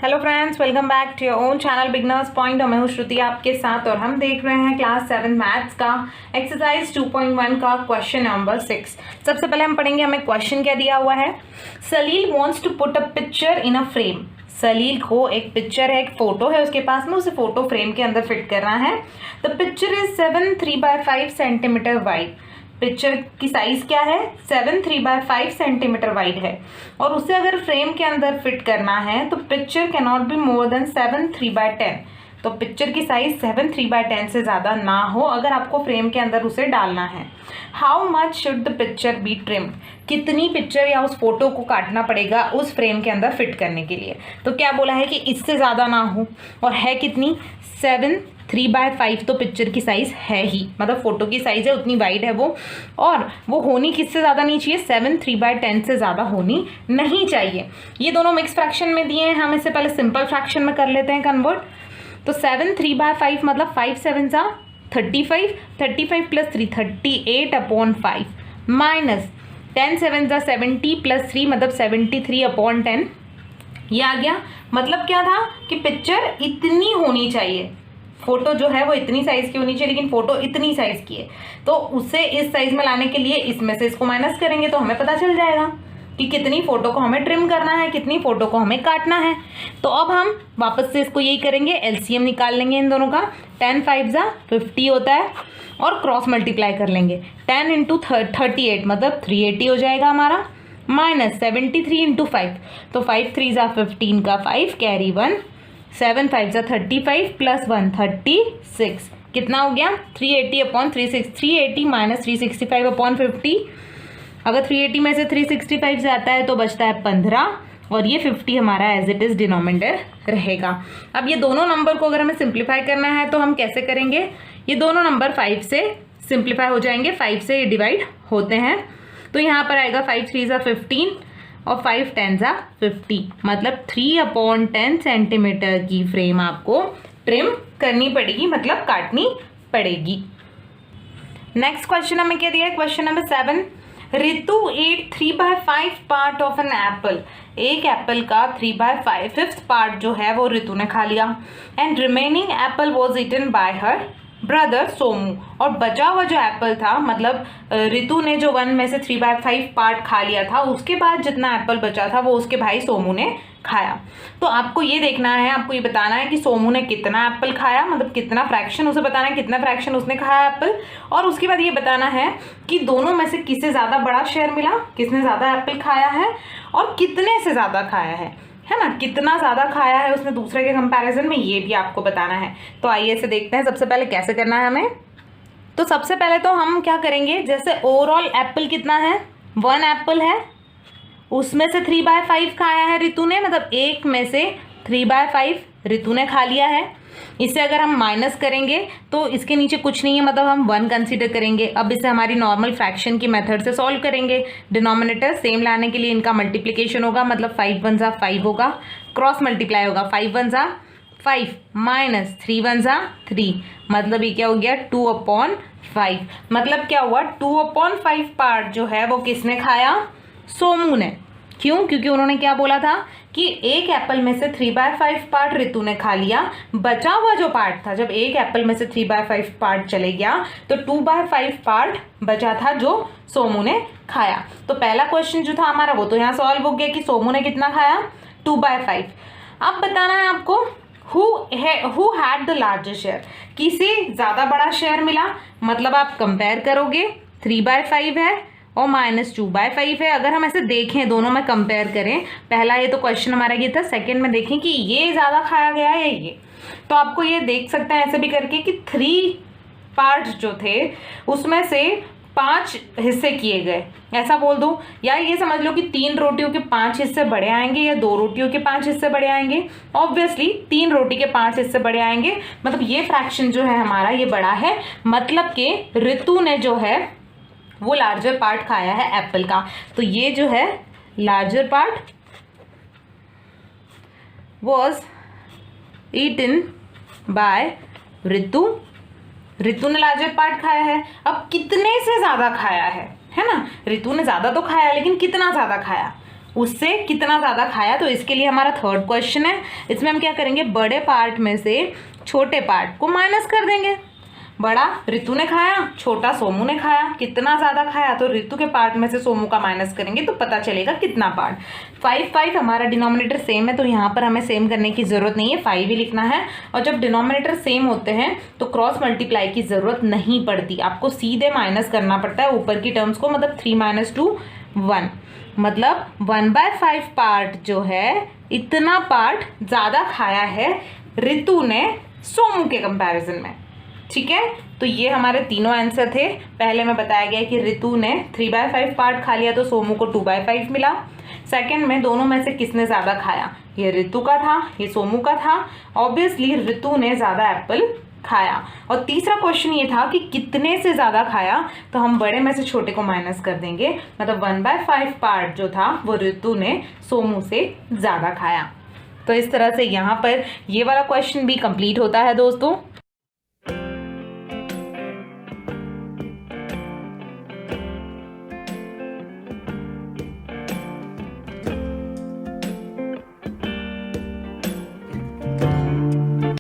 Hello friends, welcome back to your own channel beginners point. मैं हूँ श्रुति आपके साथ और हम देख रहे हैं क्लास 7 मैथ्स का एक्सरसाइज 2.1 का क्वेश्चन नंबर 6। सबसे पहले हम पढ़ेंगे हमें क्वेश्चन क्या दिया हुआ है। Salil wants to put a picture in a frame. Salil को एक पिक्चर है, एक फोटो है उसके पास में, उसे फोटो फ्रेम के अंदर फिट करना है। The picture is 7 3/5 centimetre wide. Picture की साइज क्या है, 7 3/5 सेंटीमीटर वाइड है और उसे अगर फ्रेम के अंदर फिट करना है तो picture can not be more than 7 3/10। तो पिक्चर की साइज 7 3/10 से ज़्यादा ना हो अगर आपको फ्रेम के अंदर उसे डालना है। How much should the picture be trimmed. कितनी पिक्चर या उस फोटो को काटना पड़ेगा उस फ्रेम के अंदर फिट करने के लिए। तो क्या बोला है कि इससे ज़्यादा ना हो, और है कितनी, 7 3/5 तो पिक्चर की साइज है ही, मतलब फोटो की साइज है उतनी वाइड है वो, और वो होनी किससे ज़्यादा नहीं चाहिए, 7 3/10 से ज़्यादा होनी नहीं चाहिए। ये दोनों मिक्स फ्रैक्शन में दिए हैं, हम इससे पहले सिंपल फ्रैक्शन में कर लेते हैं कन्वर्ट। तो 7 3/5 मतलब 5 7 सा 35, 35 + 3 38/5 माइनस 10 7 सा 70 + 3 मतलब 73/10। ये आ गया। मतलब क्या था कि पिक्चर इतनी होनी चाहिए, फोटो जो है वो इतनी साइज की होनी चाहिए, लेकिन फोटो इतनी साइज की है तो उसे इस साइज में लाने के लिए इसमें से इसको माइनस करेंगे तो हमें पता चल जाएगा कि कितनी फोटो को हमें ट्रिम करना है, कितनी फोटो को हमें काटना है। तो अब हम वापस से इसको यही करेंगे, एलसीएम निकाल लेंगे इन दोनों का। 10 5 = 50 होता है और क्रॉस मल्टीप्लाई कर लेंगे। 10 × 38 मतलब 380 हो जाएगा हमारा, माइनस 73 × 5 तो 5 3 = 15 का 5 कैरी 1, 7 5 = 35 + 1 36। कितना हो गया, 380/360, 380 - 365/50। अगर 380 में से 365 जाता है तो बचता है 15 और ये 50 हमारा एज इट इज़ डिनोमिनेटर रहेगा। अब ये दोनों नंबर को अगर हमें सिंप्लीफाई करना है तो हम कैसे करेंगे, ये दोनों नंबर 5 से सिंप्लीफाई हो जाएंगे, 5 से ये डिवाइड होते हैं। तो यहाँ पर आएगा 5 3 = 15 और 5 10 = 50, मतलब 3/10 सेंटीमीटर की फ्रेम आपको ट्रिम करनी पड़ेगी, मतलब काटनी पड़ेगी। नेक्स्ट क्वेश्चन हमें क्या दिया है, question number 7। Ritu ate 3/5 part of an apple. एक एप्पल का 3/5 पार्ट जो है वो रितु ने खा लिया। And remaining apple was eaten by her brother Somu. और बचा हुआ जो एप्पल था, मतलब रितु ने जो 1 में से 3/5 पार्ट खा लिया था, उसके बाद जितना एप्पल बचा था वो उसके भाई सोमू ने खाया। तो आपको ये देखना है, आपको ये बताना है कि सोमू ने कितना एप्पल खाया, मतलब कितना फ्रैक्शन उसे बताना है, कितना फ्रैक्शन उसने खाया एप्पल। और उसके बाद ये बताना है कि दोनों में से किसे ज़्यादा बड़ा शेयर मिला, किसने ज़्यादा एप्पल खाया है और कितने से ज़्यादा खाया है ना, कितना ज़्यादा खाया है उसने दूसरे के कंपैरिजन में, ये भी आपको बताना है। तो आइए इसे देखते हैं सबसे पहले कैसे करना है हमें। तो सबसे पहले तो हम क्या करेंगे, जैसे ओवरऑल एप्पल कितना है, 1 एप्पल है, उसमें से 3/5 खाया है रितु ने, मतलब 1 में से 3/5 रितु ने खा लिया है। इसे अगर हम माइनस करेंगे तो इसके नीचे कुछ नहीं है, मतलब हम 1 कंसीडर करेंगे। अब इसे हमारी नॉर्मल फ्रैक्शन की मेथड से सॉल्व करेंगे। डिनोमिनेटर सेम लाने के लिए इनका मल्टीप्लिकेशन होगा, मतलब 5 1 = 5 होगा, क्रॉस मल्टीप्लाई होगा, 5 1 = 5 माइनस 3 1 = 3, मतलब ये क्या हो गया 2/5। मतलब क्या हुआ, 2/5 पार्ट जो है वो किसने खाया, सोमू ने। क्यों, क्योंकि उन्होंने क्या बोला था कि एक एप्पल में से 3/5 पार्ट रितु ने खा लिया, बचा हुआ जो पार्ट था, जब एक एप्पल में से 3/5 पार्ट चले गया तो 2/5 पार्ट बचा था जो सोमू ने खाया। तो पहला क्वेश्चन जो था हमारा वो तो यहाँ सॉल्व हो गया कि सोमू ने कितना खाया, 2/5। अब बताना है आपको who had the larger share, किसे ज़्यादा बड़ा शेयर मिला। मतलब आप कंपेयर करोगे, 3/5 है और -2/5 है। अगर हम ऐसे देखें, दोनों में कंपेयर करें, पहला ये तो क्वेश्चन हमारा ये था, सेकंड में देखें कि ये ज़्यादा खाया गया है या ये, तो आपको ये देख सकते हैं ऐसे भी करके कि 3 पार्ट्स जो थे उसमें से 5 हिस्से किए गए, ऐसा बोल दो। या ये समझ लो कि 3 रोटियों के 5 हिस्से बड़े आएंगे या 2 रोटियों के 5 हिस्से बड़े आएंगे। ऑब्वियसली 3 रोटी के 5 हिस्से बड़े आएंगे, मतलब ये फ्रैक्शन जो है हमारा ये बड़ा है, मतलब कि रितु ने जो है वो लार्जर पार्ट खाया है एप्पल का। तो ये जो है larger part was eaten by Ritu, Ritu ने लार्जर पार्ट खाया है। अब कितने से ज़्यादा खाया है ना, रितु ने ज़्यादा तो खाया लेकिन कितना ज़्यादा खाया, उससे कितना ज़्यादा खाया। तो इसके लिए हमारा थर्ड क्वेश्चन है। इसमें हम क्या करेंगे, बड़े पार्ट में से छोटे पार्ट को माइनस कर देंगे। बड़ा ऋतु ने खाया, छोटा सोमू ने खाया, कितना ज़्यादा खाया, तो ऋतु के पार्ट में से सोमू का माइनस करेंगे तो पता चलेगा कितना पार्ट। 5 हमारा डिनोमिनेटर सेम है तो यहाँ पर हमें सेम करने की ज़रूरत नहीं है, 5 ही लिखना है। और जब डिनोमिनेटर सेम होते हैं तो क्रॉस मल्टीप्लाई की ज़रूरत नहीं पड़ती, आपको सीधे माइनस करना पड़ता है ऊपर की टर्म्स को, मतलब 3 - 2 1, मतलब 1/5 पार्ट जो है, इतना पार्ट ज़्यादा खाया है ऋतु ने सोमू के कंपैरिजन में। ठीक है, तो ये हमारे तीनों आंसर थे। पहले में बताया गया कि ऋतु ने 3/5 पार्ट खा लिया तो सोमू को 2/5 मिला। सेकंड में दोनों में से किसने ज़्यादा खाया, ये ऋतु का था, ये सोमू का था। ऑब्वियसली ऋतु ने ज़्यादा एप्पल खाया। और तीसरा क्वेश्चन ये था कि कितने से ज़्यादा खाया, तो हम बड़े में से छोटे को माइनस कर देंगे, मतलब 1/5 पार्ट जो था वो ऋतु ने सोमू से ज़्यादा खाया। तो इस तरह से यहाँ पर ये वाला क्वेश्चन भी कंप्लीट होता है दोस्तों।